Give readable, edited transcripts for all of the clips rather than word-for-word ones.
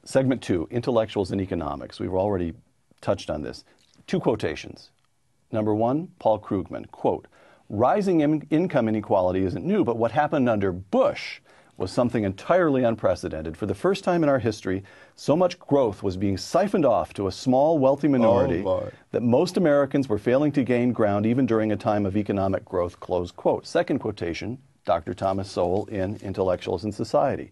Segment 2, intellectuals and economics. We've already touched on this. 2 quotations. Number 1, Paul Krugman, quote, "Rising income inequality isn't new, but what happened under Bush was something entirely unprecedented. For the first time in our history, so much growth was being siphoned off to a small, wealthy minority that most Americans were failing to gain ground even during a time of economic growth," close quote. Second quotation, Dr. Thomas Sowell in Intellectuals and Society.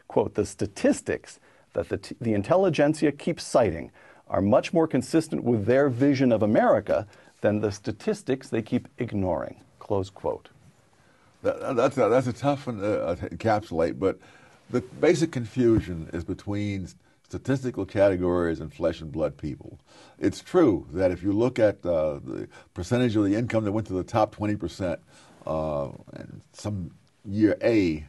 Quote, "The statistics that the intelligentsia keeps citing are much more consistent with their vision of America than the statistics they keep ignoring," close quote. That's a tough one to encapsulate, but the basic confusion is between statistical categories and flesh and blood people. It's true that if you look at the percentage of the income that went to the top 20% and some year A,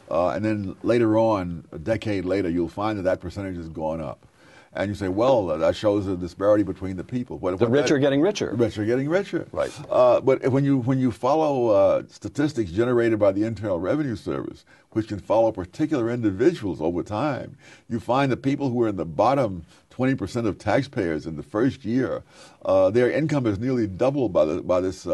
and then later on, a decade later, you'll find that that percentage has gone up. And you say, well, that shows a disparity between the people. The rich are getting richer. The rich are getting richer. Right. But when you follow statistics generated by the Internal Revenue Service, which can follow particular individuals over time, you find that people who are in the bottom 20% of taxpayers in the first year, their income is nearly doubled by this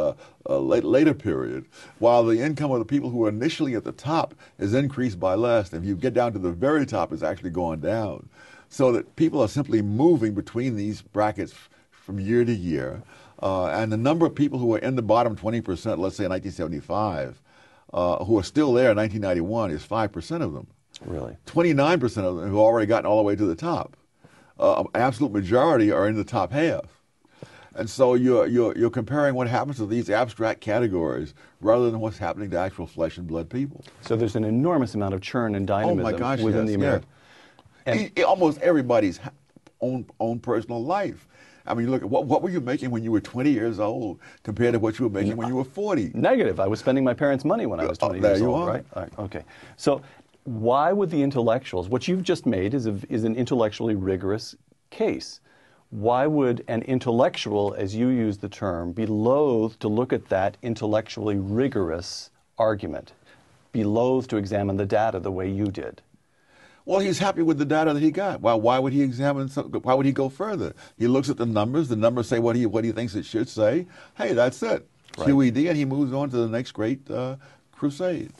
later period, while the income of the people who are initially at the top is increased by less. And if you get down to the very top, it's actually going down. So that people are simply moving between these brackets from year to year. And the number of people who are in the bottom 20%, let's say in 1975, who are still there in 1991 is 5% of them. Really? 29% of them who have already gotten all the way to the top. Absolute majority are in the top half. And so you're comparing what happens to these abstract categories rather than what's happening to actual flesh and blood people. So there's an enormous amount of churn and dynamism within the American. Almost everybody's own personal life. I mean, look at what were you making when you were 20 years old compared to what you were making when you were 40? Negative. I was spending my parents' money when I was 20 years old, right? All right? Okay. So why would the intellectuals, what you've just made is an intellectually rigorous case. Why would an intellectual, as you use the term, be loath to look at that intellectually rigorous argument, be loath to examine the data the way you did? Well, he's happy with the data that he got. Why would he examine? Why would he go further? He looks at the numbers. The numbers say what he thinks it should say. Hey, that's it. Right. QED, and he moves on to the next great crusade.